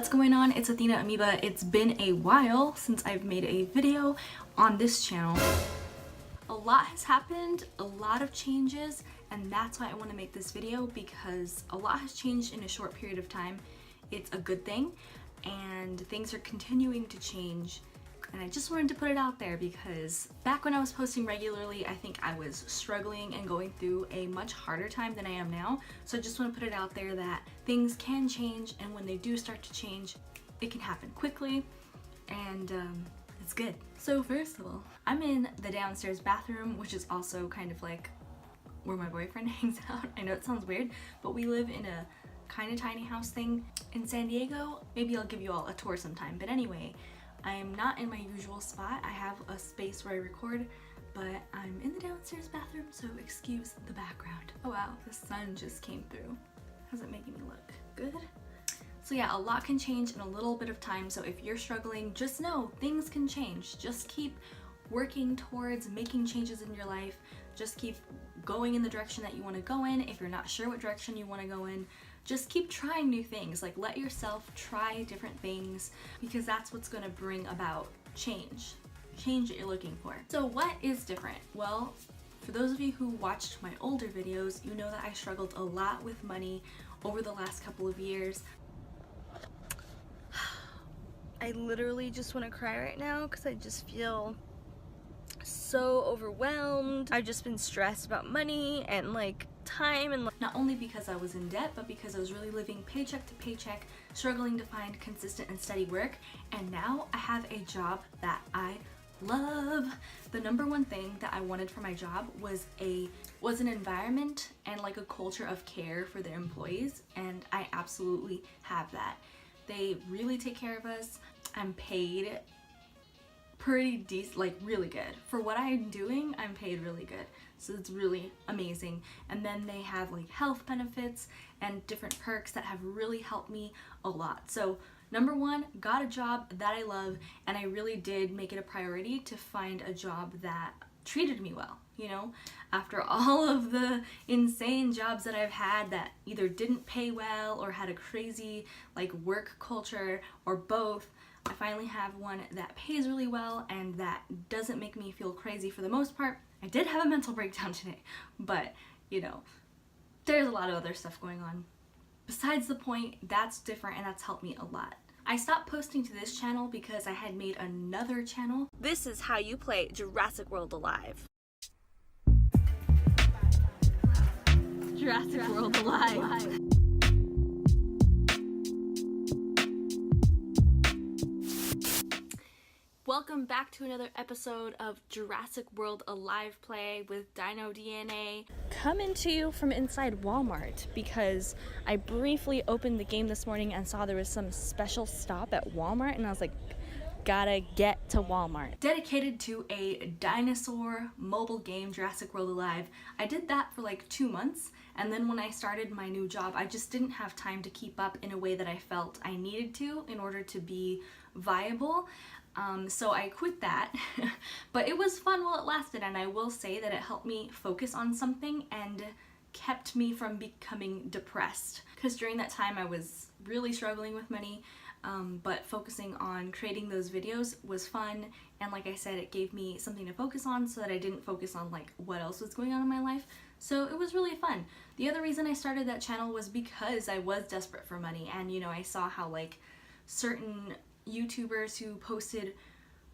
What's going on? It's Athena Amoeba. It's been a while since I've made a video on this channel. A lot has happened, a lot of changes, and that's why I want to make this video, because a lot has changed in a short period of time. It's a good thing, and things are continuing to change. And I just wanted to put it out there because back when I was posting regularly, I think I was struggling and going through a much harder time than I am now. So I just want to put it out there that things can change, and when they do start to change, it can happen quickly, and it's good. So first of all, I'm in the downstairs bathroom, which is also kind of like where my boyfriend hangs out. I know it sounds weird, but we live in a kind of tiny house thing in San Diego. Maybe I'll give you all a tour sometime, but anyway, I am not in my usual spot. I have a space where I record, but I'm in the downstairs bathroom, so excuse the background. Oh wow, the sun just came through. How's it making me look? Good? So yeah, a lot can change in a little bit of time, so if you're struggling, just know things can change. Just keep working towards making changes in your life. Just keep going in the direction that you want to go in. If you're not sure what direction you want to go in, just keep trying new things. Like, let yourself try different things, because that's what's going to bring about change that you're looking for. So what is different? Well, for those of you who watched my older videos, you know that I struggled a lot with money over the last couple of years. I literally just want to cry right now because I just feel so overwhelmed. I've just been stressed about money and like time, and not only because I was in debt, but because I was really living paycheck to paycheck, struggling to find consistent and steady work. And now I have a job that I love. The number one thing that I wanted for my job was an environment and like a culture of care for their employees, and I absolutely have that. They really take care of us. I'm paid pretty decent, like really good. For what I'm doing, I'm paid really good. So it's really amazing. And then they have like health benefits and different perks that have really helped me a lot. So number one, got a job that I love, and I really did make it a priority to find a job that treated me well. You know, after all of the insane jobs that I've had that either didn't pay well or had a crazy like work culture or both, I finally have one that pays really well and that doesn't make me feel crazy for the most part. I did have a mental breakdown today, but you know, there's a lot of other stuff going on. Besides the point, that's different, and that's helped me a lot. I stopped posting to this channel because I had made another channel. This is how you play Jurassic World Alive. Jurassic World Alive. Welcome back to another episode of Jurassic World Alive Play with Dino DNA. Coming to you from inside Walmart because I briefly opened the game this morning and saw there was some special stop at Walmart, and I was like, gotta get to Walmart. Dedicated to a dinosaur mobile game, Jurassic World Alive. I did that for like 2 months, and then when I started my new job, I just didn't have time to keep up in a way that I felt I needed to in order to be viable. So I quit that, but it was fun while it lasted, and I will say that it helped me focus on something and kept me from becoming depressed, because during that time I was really struggling with money, but focusing on creating those videos was fun, and like I said, it gave me something to focus on so that I didn't focus on like what else was going on in my life. So it was really fun. The other reason I started that channel was because I was desperate for money, and you know, I saw how like certain YouTubers who posted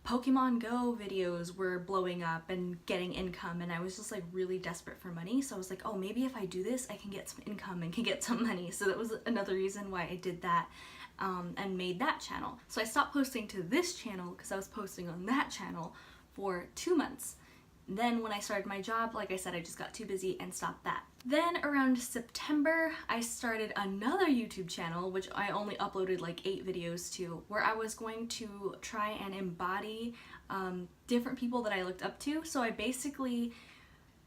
Pokemon Go videos were blowing up and getting income, and I was just like really desperate for money. So I was like, oh, maybe if I do this, I can get some income and can get some money. So that was another reason why I did that, and made that channel. So I stopped posting to this channel because I was posting on that channel for 2 months. Then when I started my job, like I said, I just got too busy and stopped that. Then around September, I started another YouTube channel, which I only uploaded like 8 videos to, where I was going to try and embody different people that I looked up to. So I basically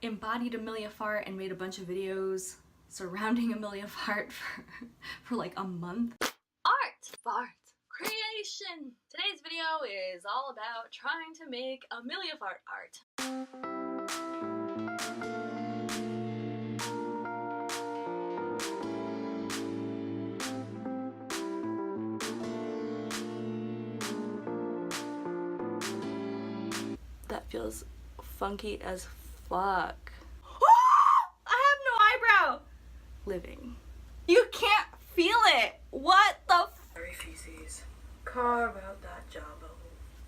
embodied Amelia Fart and made a bunch of videos surrounding Amelia Fart for like a month. Art! Fart! Creation! Today's video is all about trying to make Amelia Fart art. Feels funky as fuck. I have no eyebrow! Living. You can't feel it! What the Fairy feces. Carve out that jawbone.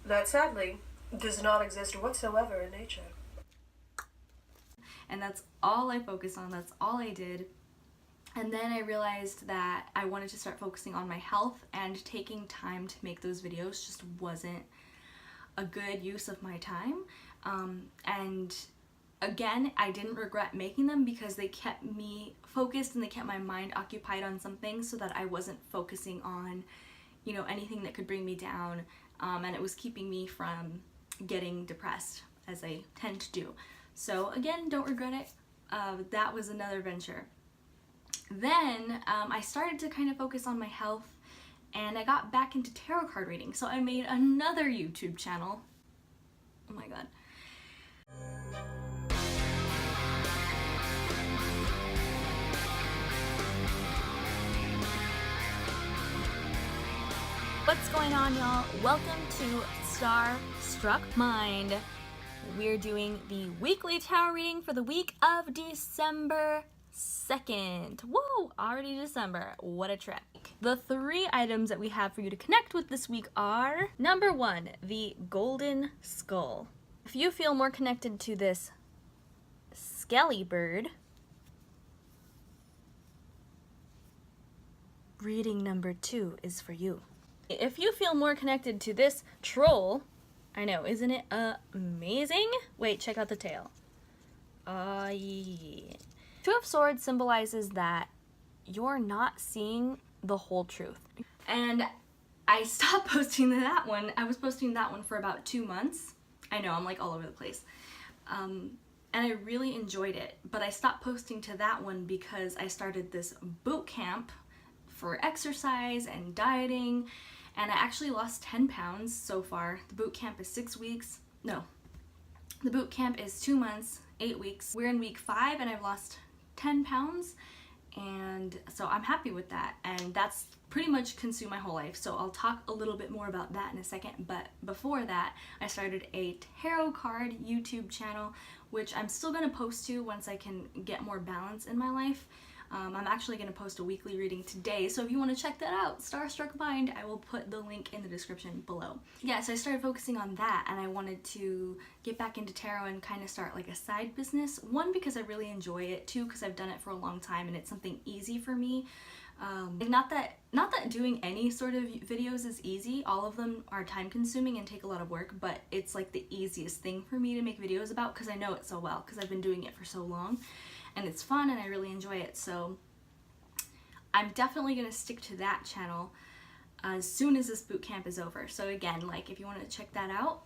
That sadly does not exist whatsoever in nature. And that's all I focused on, that's all I did. And then I realized that I wanted to start focusing on my health, and taking time to make those videos just wasn't a good use of my time. And again, I didn't regret making them because they kept me focused and they kept my mind occupied on something, so that I wasn't focusing on, you know, anything that could bring me down, and it was keeping me from getting depressed, as I tend to do. So again, don't regret it. That was another venture. Then I started to kind of focus on my health, and I got back into tarot card reading. So I made another YouTube channel. Oh my god. What's going on, y'all? Welcome to Starstruck Mind. We're doing the weekly tarot reading for the week of December 2nd. Whoa, already December. What a trip. The 3 items that we have for you to connect with this week are: number 1, the Golden Skull. If you feel more connected to this skelly bird, reading number 2 is for you. If you feel more connected to this troll, I know, isn't it amazing? Wait, check out the tail. Yeah. 2 of Swords symbolizes that you're not seeing the whole truth. And I stopped posting that one. I was posting that one for about 2 months. I know, I'm like all over the place. And I really enjoyed it, but I stopped posting to that one because I started this boot camp for exercise and dieting, and I actually lost 10 pounds so far. The boot camp is 6 weeks. No, the boot camp is 2 months, 8 weeks. We're in week 5 and I've lost 10 pounds, and so I'm happy with that, and that's pretty much consumed my whole life. So I'll talk a little bit more about that in a second, but before that, I started a tarot card YouTube channel, which I'm still going to post to once I can get more balance in my life. I'm actually going to post a weekly reading today, so if you want to check that out, Starstruck Mind, I will put the link in the description below. Yeah, so I started focusing on that, and I wanted to get back into tarot and kind of start like a side business. 1, because I really enjoy it. 2, because I've done it for a long time and it's something easy for me. Not that doing any sort of videos is easy. All of them are time consuming and take a lot of work, but it's like the easiest thing for me to make videos about because I know it so well, because I've been doing it for so long. And it's fun and I really enjoy it, so I'm definitely going to stick to that channel as soon as this boot camp is over. So again, like, if you want to check that out,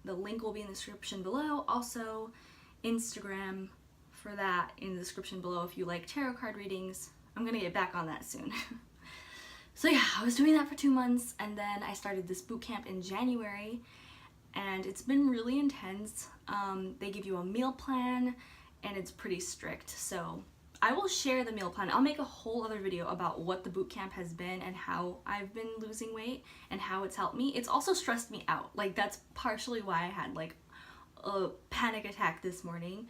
the link will be in the description below. Also, Instagram for that in the description below if you like tarot card readings. I'm going to get back on that soon. So yeah, I was doing that for 2 months, and then I started this boot camp in January, and it's been really intense. They give you a meal plan, and it's pretty strict, so I will share the meal plan. I'll make a whole other video about what the boot camp has been and how I've been losing weight and how it's helped me. It's also stressed me out. Like, that's partially why I had like a panic attack this morning,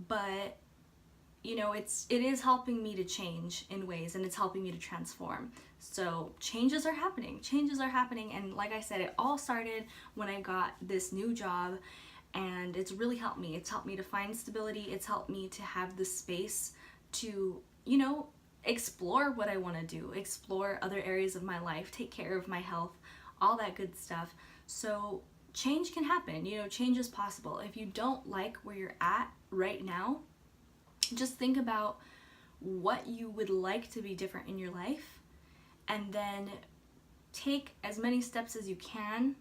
but you know, it is helping me to change in ways, and it's helping me to transform. So changes are happening, and like I said, it all started when I got this new job, and it's really helped me. It's helped me to find stability. It's helped me to have the space to, you know, explore what I want to do, explore other areas of my life, take care of my health, all that good stuff. So change can happen, you know, change is possible. If you don't like where you're at right now, just think about what you would like to be different in your life, and then take as many steps as you can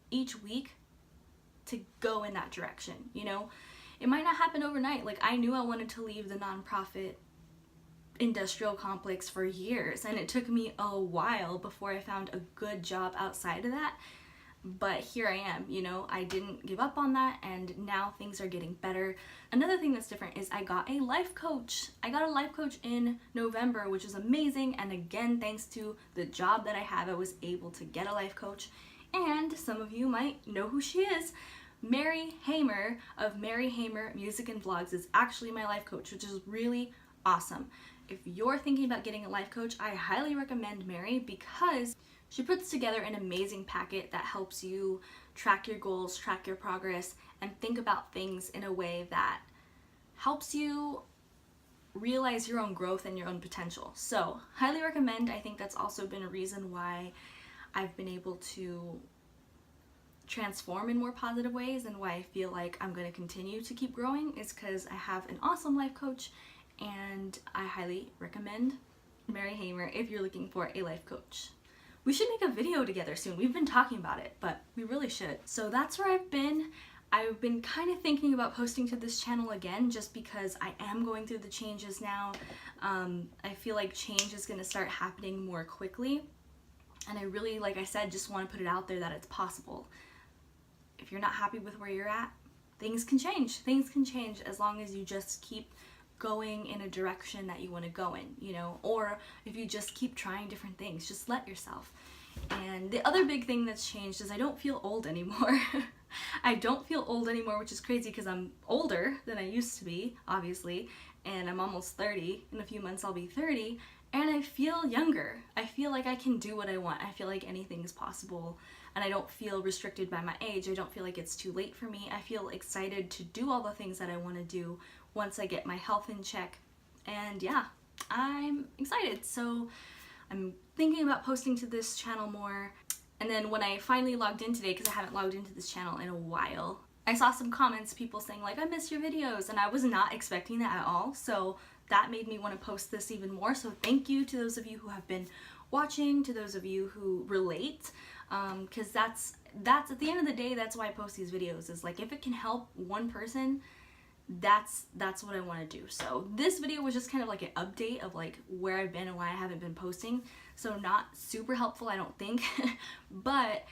each week to go in that direction. You know, it might not happen overnight. Like, I knew I wanted to leave the nonprofit industrial complex for years, and it took me a while before I found a good job outside of that, but here I am. You know, I didn't give up on that, and now things are getting better. Another thing that's different is I got a life coach. I got a life coach in November, which is amazing, and again, thanks to the job that I have, I was able to get a life coach, and some of you might know who she is, Mary Hamer of Mary Hamer Music and Vlogs is actually my life coach, which is really awesome. If you're thinking about getting a life coach, I highly recommend Mary because she puts together an amazing packet that helps you track your goals, track your progress, and think about things in a way that helps you realize your own growth and your own potential. So, highly recommend. I think that's also been a reason why I've been able to transform in more positive ways, and why I feel like I'm going to continue to keep growing is because I have an awesome life coach, and I highly recommend Mary Hamer if you're looking for a life coach. We should make a video together soon. We've been talking about it, but we really should. So that's where I've been. I've been kind of thinking about posting to this channel again just because I am going through the changes now. I feel like change is going to start happening more quickly. And I really, like I said, just want to put it out there that it's possible. If you're not happy with where you're at, things can change. Things can change as long as you just keep going in a direction that you want to go in, you know, or if you just keep trying different things, just let yourself. And the other big thing that's changed is I don't feel old anymore. I don't feel old anymore, which is crazy because I'm older than I used to be, obviously, and I'm almost 30. In a few months I'll be 30, and I feel younger. I feel like I can do what I want. I feel like anything is possible, and I don't feel restricted by my age. I don't feel like it's too late for me. I feel excited to do all the things that I want to do once I get my health in check, and yeah, I'm excited. So I'm thinking about posting to this channel more. And then when I finally logged in today, because I haven't logged into this channel in a while, I saw some comments, people saying like, I miss your videos, and I was not expecting that at all. So that made me want to post this even more. So thank you to those of you who have been watching, to those of you who relate, because that's at the end of the day, that's why I post these videos, is like if it can help one person, that's what I want to do. So this video was just kind of like an update of like where I've been and why I haven't been posting. So not super helpful, I don't think, but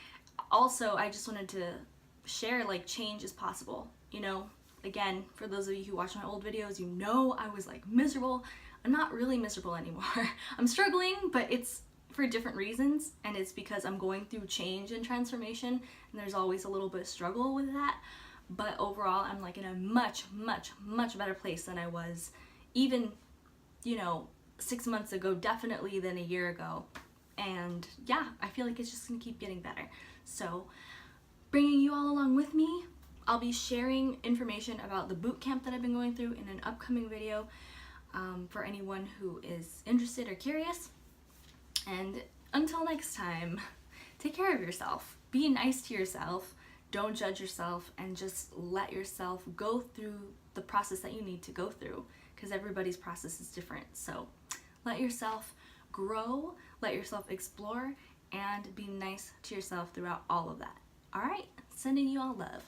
also I just wanted to share like change is possible, you know. Again, for those of you who watch my old videos, you know I was like miserable. I'm not really miserable anymore. I'm struggling, but it's for different reasons, and it's because I'm going through change and transformation, and there's always a little bit of struggle with that. But overall, I'm like in a much, much, much better place than I was even, you know, 6 months ago, definitely than a year ago. And yeah, I feel like it's just gonna keep getting better. So bringing you all along with me, I'll be sharing information about the boot camp that I've been going through in an upcoming video for anyone who is interested or curious. And until next time, take care of yourself. Be nice to yourself. Don't judge yourself, and just let yourself go through the process that you need to go through, because everybody's process is different. So let yourself grow, let yourself explore, and be nice to yourself throughout all of that. All right, sending you all love.